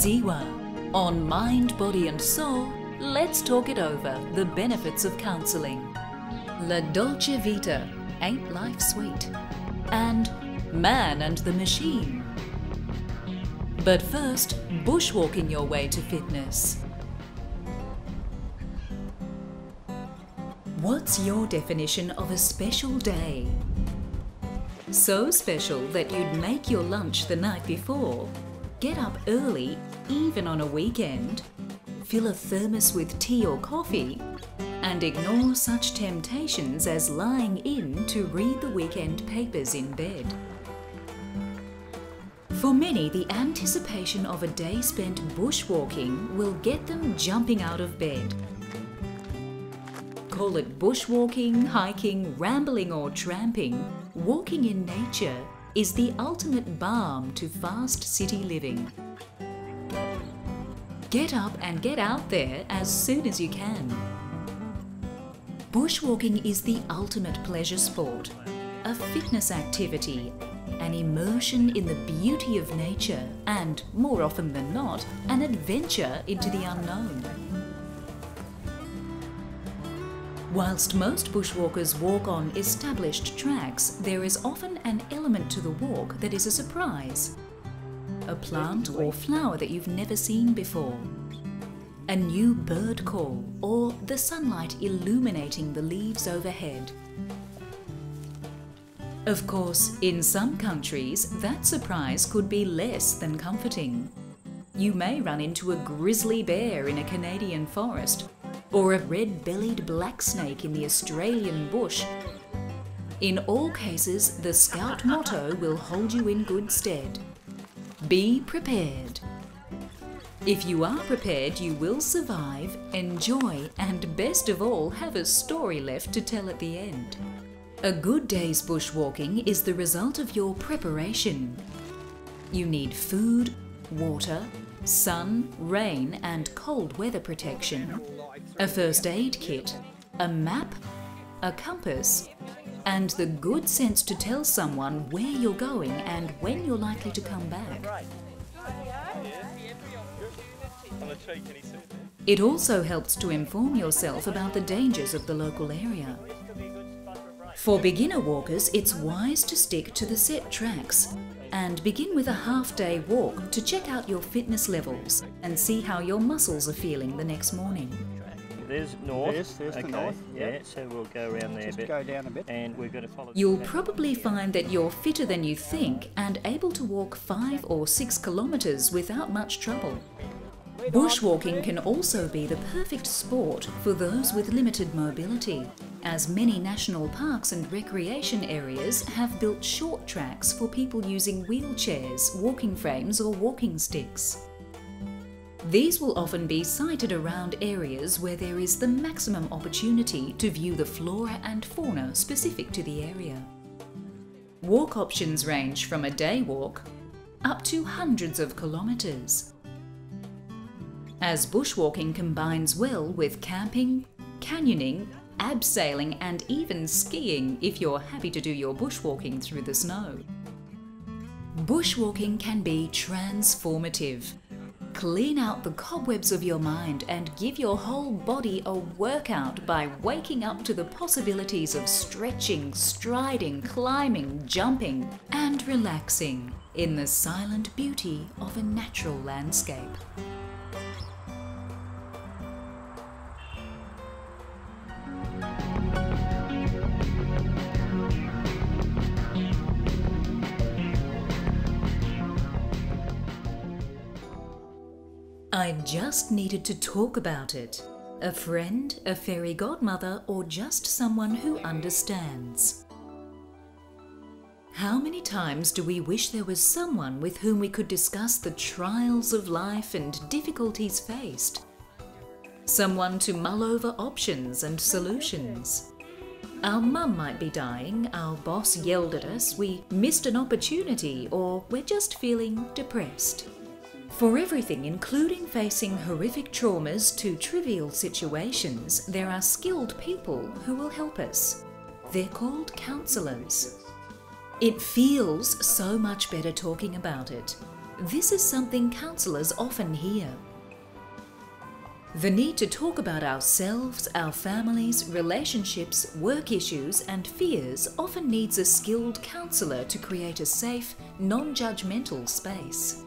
Ziwa. On Mind, Body and Soul, let's talk it over, the benefits of counselling. La Dolce Vita, Ain't Life Sweet? And Man and the Machine. But first, bushwalking your way to fitness. What's your definition of a special day? So special that you'd make your lunch the night before, get up early, even on a weekend, fill a thermos with tea or coffee, and ignore such temptations as lying in to read the weekend papers in bed. For many, the anticipation of a day spent bushwalking will get them jumping out of bed. Call it bushwalking, hiking, rambling or tramping, walking in nature is the ultimate balm to fast city living. Get up and get out there as soon as you can. Bushwalking is the ultimate pleasure sport, a fitness activity, an immersion in the beauty of nature and, more often than not, an adventure into the unknown. Whilst most bushwalkers walk on established tracks, there is often an element to the walk that is a surprise. A plant or flower that you've never seen before. A new bird call, or the sunlight illuminating the leaves overhead. Of course, in some countries, that surprise could be less than comforting. You may run into a grizzly bear in a Canadian forest, or a red-bellied black snake in the Australian bush. In all cases, the Scout motto will hold you in good stead. Be prepared. If you are prepared, you will survive, enjoy, and best of all, have a story left to tell at the end. A good day's bushwalking is the result of your preparation. You need food, water, sun, rain and cold weather protection, a first aid kit, a map, a compass, and the good sense to tell someone where you're going and when you're likely to come back. It also helps to inform yourself about the dangers of the local area. For beginner walkers, it's wise to stick to the set tracks and begin with a half-day walk to check out your fitness levels and see how your muscles are feeling the next morning. There's north. There's okay. the north. Yeah, so we'll go around there a bit. Go down a bit. And we're going to follow. You'll probably find that you're fitter than you think and able to walk 5 or 6 kilometres without much trouble. Bushwalking can also be the perfect sport for those with limited mobility, as many national parks and recreation areas have built short tracks for people using wheelchairs, walking frames or walking sticks. These will often be sited around areas where there is the maximum opportunity to view the flora and fauna specific to the area. Walk options range from a day walk up to hundreds of kilometres. As bushwalking combines well with camping, canyoning, abseiling and even skiing if you're happy to do your bushwalking through the snow. Bushwalking can be transformative. Clean out the cobwebs of your mind and give your whole body a workout by waking up to the possibilities of stretching, striding, climbing, jumping and relaxing in the silent beauty of a natural landscape. I just needed to talk about it. A friend, a fairy godmother, or just someone who understands. How many times do we wish there was someone with whom we could discuss the trials of life and difficulties faced? Someone to mull over options and solutions. Our mum might be dying, our boss yelled at us, we missed an opportunity, or we're just feeling depressed. For everything, including facing horrific traumas to trivial situations, there are skilled people who will help us. They're called counsellors. It feels so much better talking about it. This is something counsellors often hear. The need to talk about ourselves, our families, relationships, work issues and fears often needs a skilled counsellor to create a safe, non-judgmental space.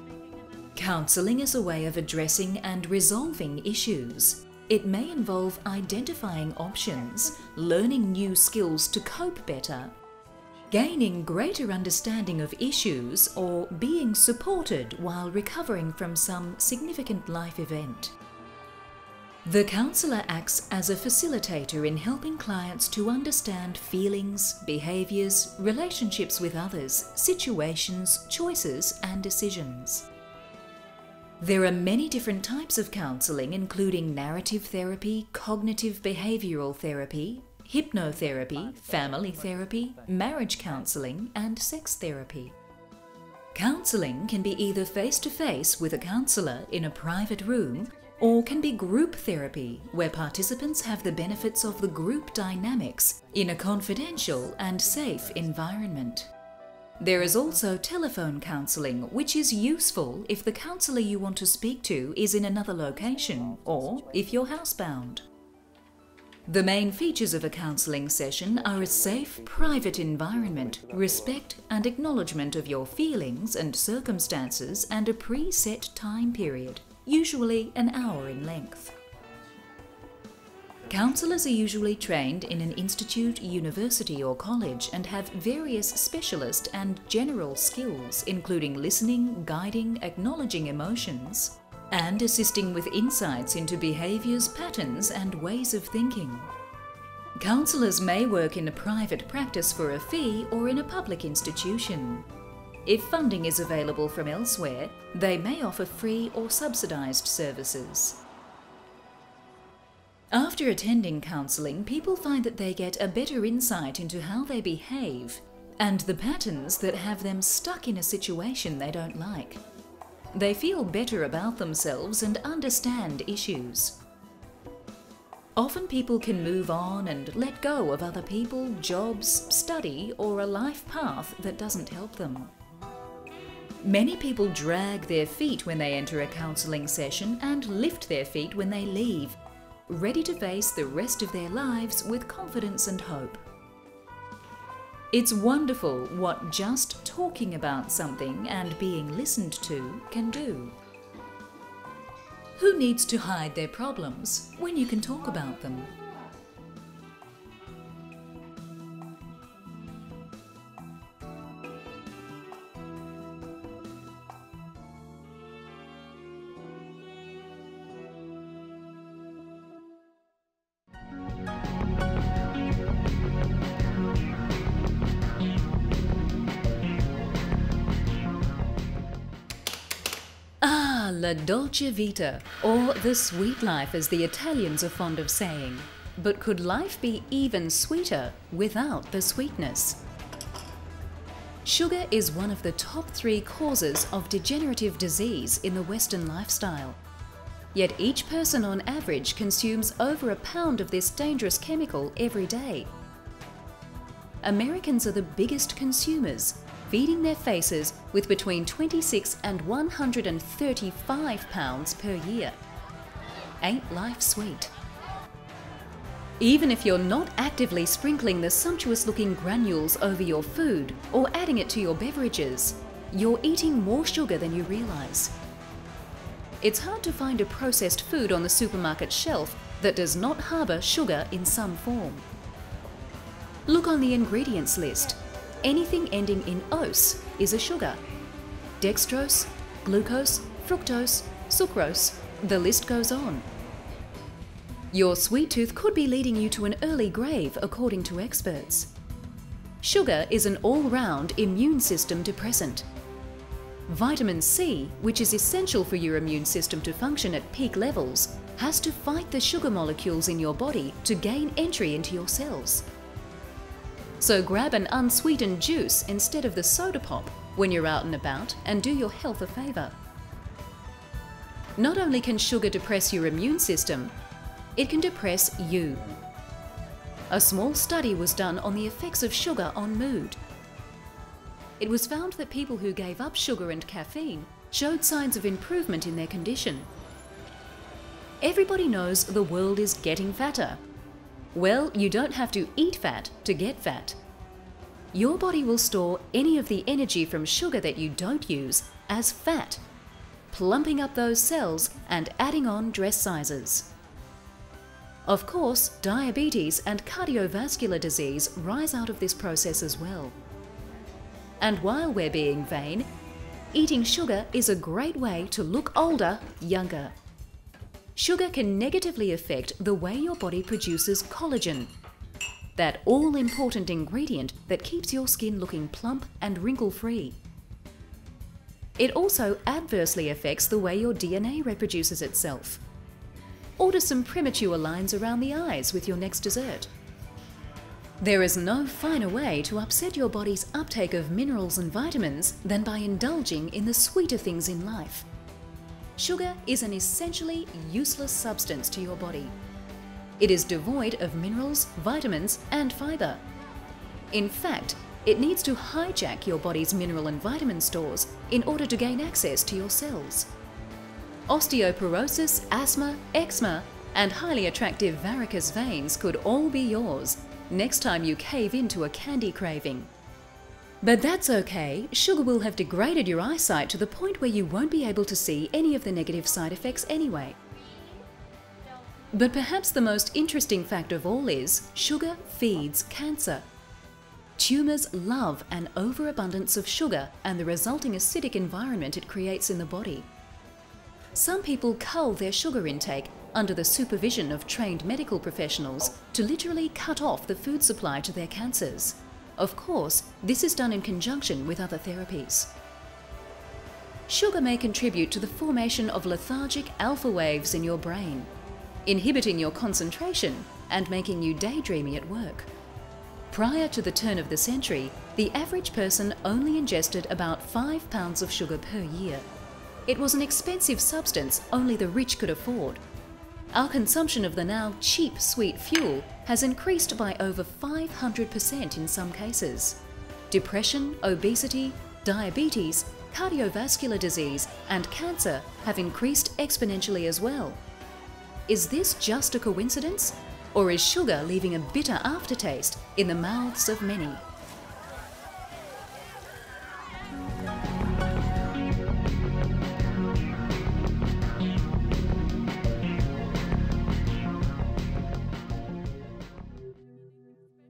Counselling is a way of addressing and resolving issues. It may involve identifying options, learning new skills to cope better, gaining greater understanding of issues, or being supported while recovering from some significant life event. The counsellor acts as a facilitator in helping clients to understand feelings, behaviours, relationships with others, situations, choices and decisions. There are many different types of counselling, including narrative therapy, cognitive behavioural therapy, hypnotherapy, family therapy, marriage counselling and sex therapy. Counselling can be either face-to-face with a counsellor in a private room, or can be group therapy, where participants have the benefits of the group dynamics in a confidential and safe environment. There is also telephone counselling, which is useful if the counsellor you want to speak to is in another location or if you're housebound. The main features of a counselling session are a safe, private environment, respect and acknowledgement of your feelings and circumstances, and a pre-set time period, usually an hour in length. Counsellors are usually trained in an institute, university or college and have various specialist and general skills, including listening, guiding, acknowledging emotions, and assisting with insights into behaviours, patterns and ways of thinking. Counsellors may work in a private practice for a fee or in a public institution. If funding is available from elsewhere, they may offer free or subsidised services. After attending counselling, people find that they get a better insight into how they behave and the patterns that have them stuck in a situation they don't like. They feel better about themselves and understand issues. Often people can move on and let go of other people, jobs, study, or a life path that doesn't help them. Many people drag their feet when they enter a counselling session and lift their feet when they leave, ready to face the rest of their lives with confidence and hope. It's wonderful what just talking about something and being listened to can do. Who needs to hide their problems when you can talk about them? La dolce vita, or the sweet life as the Italians are fond of saying. But could life be even sweeter without the sweetness? Sugar is one of the top 3 causes of degenerative disease in the Western lifestyle. Yet each person on average consumes over a pound of this dangerous chemical every day. Americans are the biggest consumers, feeding their faces with between 26 and 135 pounds per year. Ain't life sweet? Even if you're not actively sprinkling the sumptuous-looking granules over your food or adding it to your beverages, you're eating more sugar than you realise. It's hard to find a processed food on the supermarket shelf that does not harbour sugar in some form. Look on the ingredients list. Anything ending in ose is a sugar. Dextrose, glucose, fructose, sucrose, the list goes on. Your sweet tooth could be leading you to an early grave, according to experts. Sugar is an all-round immune system depressant. Vitamin C, which is essential for your immune system to function at peak levels, has to fight the sugar molecules in your body to gain entry into your cells. So grab an unsweetened juice instead of the soda pop when you're out and about and do your health a favour. Not only can sugar depress your immune system, it can depress you. A small study was done on the effects of sugar on mood. It was found that people who gave up sugar and caffeine showed signs of improvement in their condition. Everybody knows the world is getting fatter. Well, you don't have to eat fat to get fat. Your body will store any of the energy from sugar that you don't use as fat, plumping up those cells and adding on dress sizes. Of course, diabetes and cardiovascular disease rise out of this process as well. And while we're being vain, eating sugar is a great way to look older, younger. Sugar can negatively affect the way your body produces collagen, that all-important ingredient that keeps your skin looking plump and wrinkle-free. It also adversely affects the way your DNA reproduces itself. Order some premature lines around the eyes with your next dessert. There is no finer way to upset your body's uptake of minerals and vitamins than by indulging in the sweeter things in life. Sugar is an essentially useless substance to your body. It is devoid of minerals, vitamins, and fiber. In fact, it needs to hijack your body's mineral and vitamin stores in order to gain access to your cells. Osteoporosis, asthma, eczema, and highly attractive varicose veins could all be yours next time you cave into a candy craving. But that's okay, sugar will have degraded your eyesight to the point where you won't be able to see any of the negative side effects anyway. But perhaps the most interesting fact of all is sugar feeds cancer. Tumours love an overabundance of sugar and the resulting acidic environment it creates in the body. Some people cull their sugar intake under the supervision of trained medical professionals to literally cut off the food supply to their cancers. Of course, this is done in conjunction with other therapies. Sugar may contribute to the formation of lethargic alpha waves in your brain, inhibiting your concentration and making you daydreamy at work. Prior to the turn of the century, the average person only ingested about 5 pounds of sugar per year. It was an expensive substance only the rich could afford. Our consumption of the now cheap sweet fuel has increased by over 500% in some cases. Depression, obesity, diabetes, cardiovascular disease, and cancer have increased exponentially as well. Is this just a coincidence? Or is sugar leaving a bitter aftertaste in the mouths of many?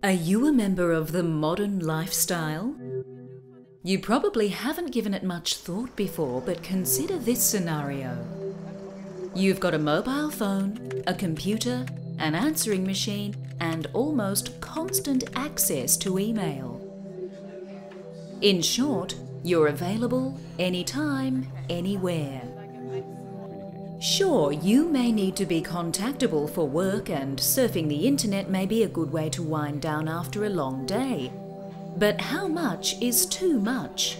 Are you a member of the modern lifestyle? You probably haven't given it much thought before, but consider this scenario. You've got a mobile phone, a computer, an answering machine, and almost constant access to email. In short, you're available anytime, anywhere. Sure, you may need to be contactable for work, and surfing the internet may be a good way to wind down after a long day. But how much is too much?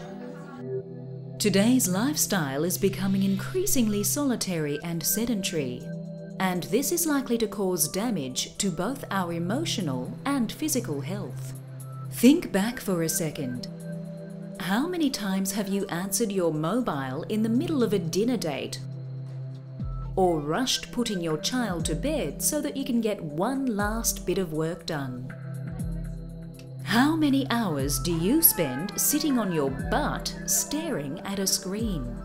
Today's lifestyle is becoming increasingly solitary and sedentary, and this is likely to cause damage to both our emotional and physical health. Think back for a second. How many times have you answered your mobile in the middle of a dinner date? Or rushed putting your child to bed so that you can get one last bit of work done? How many hours do you spend sitting on your butt staring at a screen?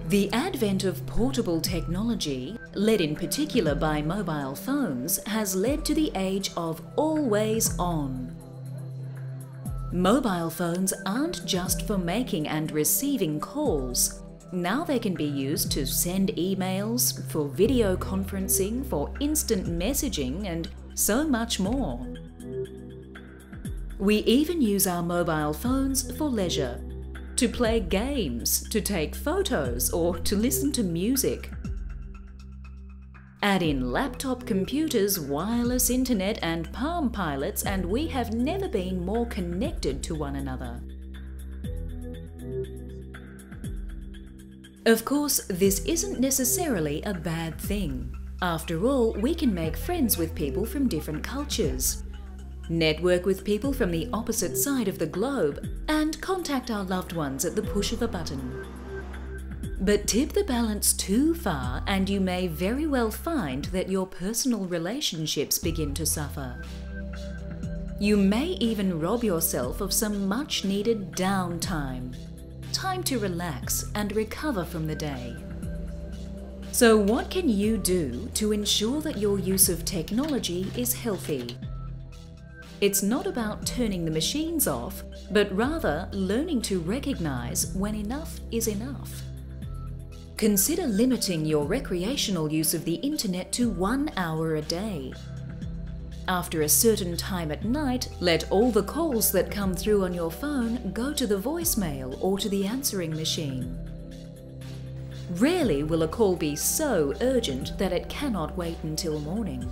The advent of portable technology, led in particular by mobile phones, has led to the age of always on. Mobile phones aren't just for making and receiving calls. Now they can be used to send emails, for video conferencing, for instant messaging, and so much more. We even use our mobile phones for leisure, to play games, to take photos, or to listen to music. Add in laptop computers, wireless internet, and Palm Pilots, and we have never been more connected to one another. Of course, this isn't necessarily a bad thing. After all, we can make friends with people from different cultures. network with people from the opposite side of the globe, and contact our loved ones at the push of a button. But tip the balance too far and you may very well find that your personal relationships begin to suffer. You may even rob yourself of some much needed downtime, time to relax and recover from the day. So what can you do to ensure that your use of technology is healthy? It's not about turning the machines off, but rather learning to recognize when enough is enough. Consider limiting your recreational use of the internet to 1 hour a day. After a certain time at night, let all the calls that come through on your phone go to the voicemail or to the answering machine. Rarely will a call be so urgent that it cannot wait until morning.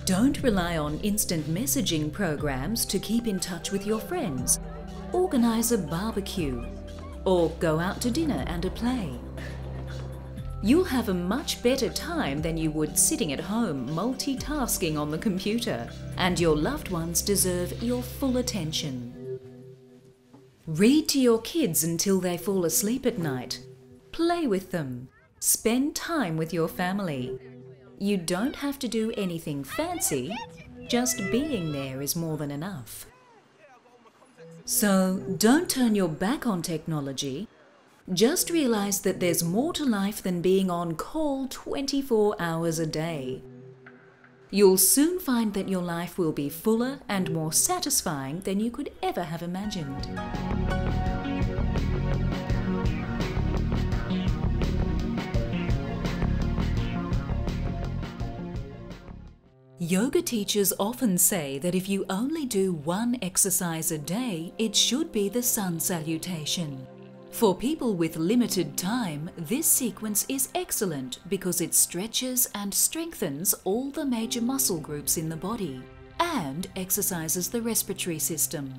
Don't rely on instant messaging programs to keep in touch with your friends. Organise a barbecue or go out to dinner and a play. You'll have a much better time than you would sitting at home multitasking on the computer, and your loved ones deserve your full attention. Read to your kids until they fall asleep at night. Play with them. Spend time with your family. You don't have to do anything fancy, just being there is more than enough. So don't turn your back on technology. Just realize that there's more to life than being on call 24 hours a day. You'll soon find that your life will be fuller and more satisfying than you could ever have imagined. Yoga teachers often say that if you only do one exercise a day, it should be the sun salutation. For people with limited time, this sequence is excellent because it stretches and strengthens all the major muscle groups in the body and exercises the respiratory system.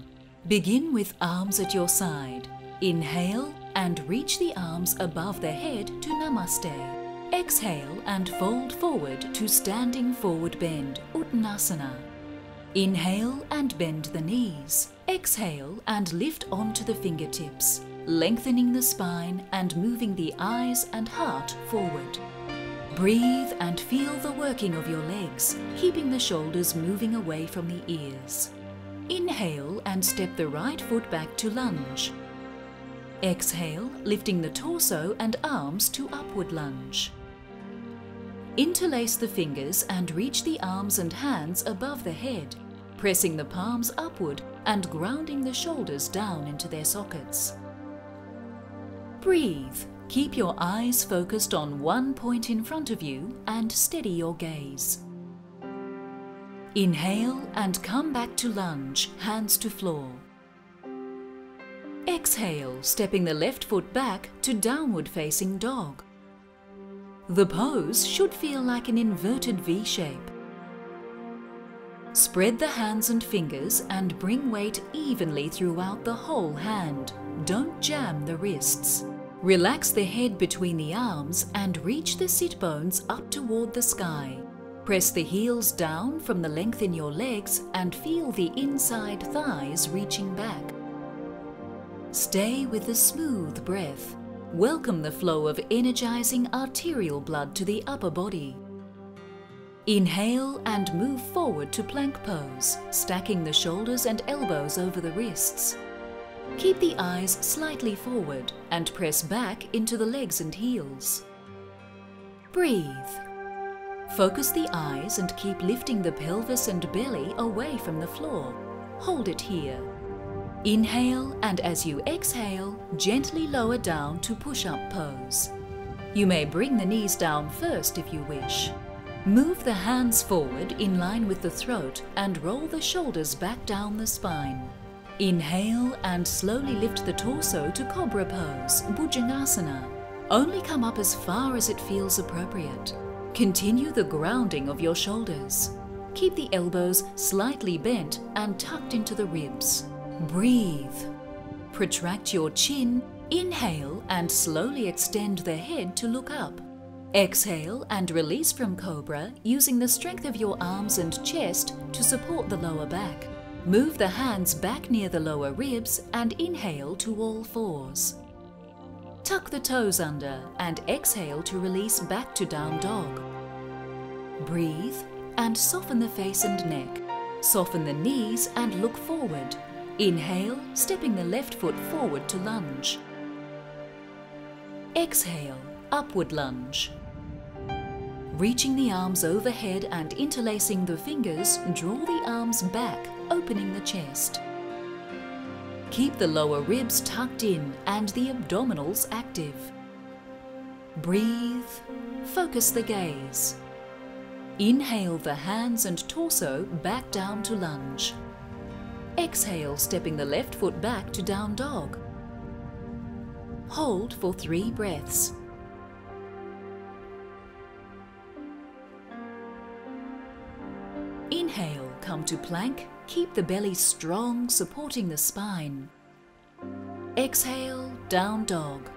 Begin with arms at your side. Inhale and reach the arms above the head to Namaste. Exhale and fold forward to standing forward bend, Uttanasana. Inhale and bend the knees. Exhale and lift onto the fingertips, lengthening the spine and moving the eyes and heart forward. Breathe and feel the working of your legs, keeping the shoulders moving away from the ears. Inhale and step the right foot back to lunge. Exhale, lifting the torso and arms to upward lunge. Interlace the fingers and reach the arms and hands above the head, pressing the palms upward and grounding the shoulders down into their sockets. Breathe. Keep your eyes focused on one point in front of you and steady your gaze. Inhale and come back to lunge, hands to floor. Exhale, stepping the left foot back to downward facing dog. The pose should feel like an inverted V shape. Spread the hands and fingers and bring weight evenly throughout the whole hand. Don't jam the wrists. Relax the head between the arms and reach the sit bones up toward the sky. Press the heels down from the length in your legs and feel the inside thighs reaching back. Stay with a smooth breath. Welcome the flow of energizing arterial blood to the upper body. Inhale and move forward to plank pose, stacking the shoulders and elbows over the wrists. Keep the eyes slightly forward and press back into the legs and heels. Breathe. Focus the eyes and keep lifting the pelvis and belly away from the floor. Hold it here. Inhale and as you exhale, gently lower down to push-up pose. You may bring the knees down first if you wish. Move the hands forward in line with the throat and roll the shoulders back down the spine. Inhale and slowly lift the torso to Cobra pose, Bhujangasana. Only come up as far as it feels appropriate. Continue the grounding of your shoulders. Keep the elbows slightly bent and tucked into the ribs. Breathe. Protract your chin, inhale and slowly extend the head to look up. Exhale and release from Cobra using the strength of your arms and chest to support the lower back. Move the hands back near the lower ribs and inhale to all fours. Tuck the toes under and exhale to release back to down dog. Breathe and soften the face and neck. Soften the knees and look forward. Inhale, stepping the left foot forward to lunge. Exhale, upward lunge. Reaching the arms overhead and interlacing the fingers, draw the arms back, opening the chest. Keep the lower ribs tucked in and the abdominals active. Breathe, focus the gaze. Inhale the hands and torso back down to lunge. Exhale, stepping the left foot back to down dog. Hold for 3 breaths. Inhale, come to plank. Keep the belly strong, supporting the spine. Exhale, down dog.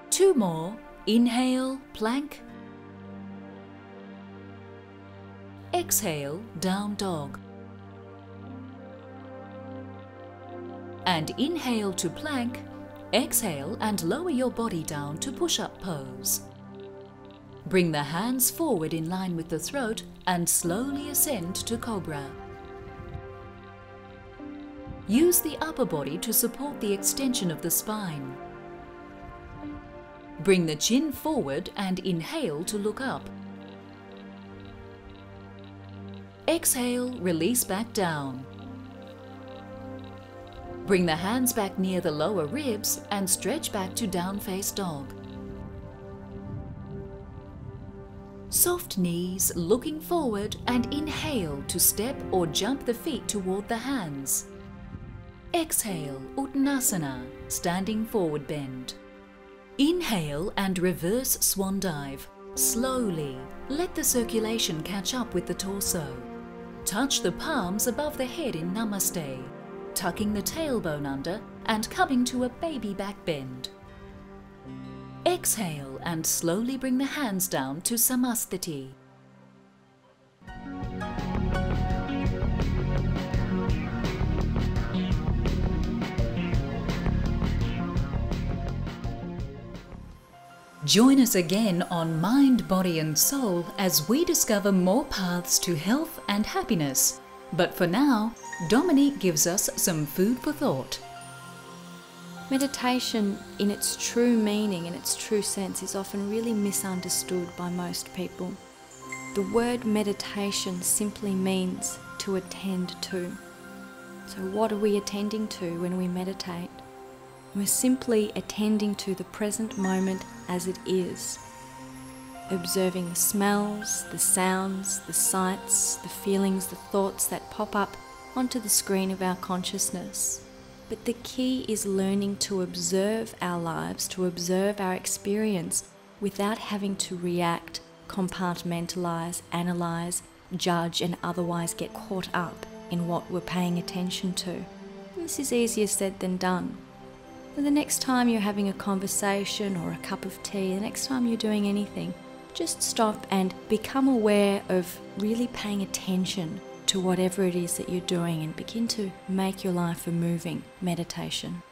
Two more. Inhale, plank. Exhale, down dog. And inhale to plank. Exhale and lower your body down to push-up pose. Bring the hands forward in line with the throat and slowly ascend to Cobra. Use the upper body to support the extension of the spine. Bring the chin forward and inhale to look up. Exhale, release back down. Bring the hands back near the lower ribs and stretch back to down face dog. Soft knees, looking forward, and inhale to step or jump the feet toward the hands. Exhale, Uttanasana, standing forward bend. Inhale and reverse swan dive. Slowly, let the circulation catch up with the torso. Touch the palms above the head in Namaste, tucking the tailbone under and coming to a baby back bend. Exhale and slowly bring the hands down to Samasthiti. Join us again on Mind, Body and Soul as we discover more paths to health and happiness. But for now, Dominique gives us some food for thought. Meditation, in its true meaning, in its true sense, is often really misunderstood by most people. The word meditation simply means to attend to. So what are we attending to when we meditate? We're simply attending to the present moment as it is, observing the smells, the sounds, the sights, the feelings, the thoughts that pop up onto the screen of our consciousness. But the key is learning to observe our lives, to observe our experience without having to react, compartmentalize, analyze, judge, and otherwise get caught up in what we're paying attention to. And this is easier said than done. But the next time you're having a conversation or a cup of tea, the next time you're doing anything, just stop and become aware of really paying attention to whatever it is that you're doing and begin to make your life a moving meditation.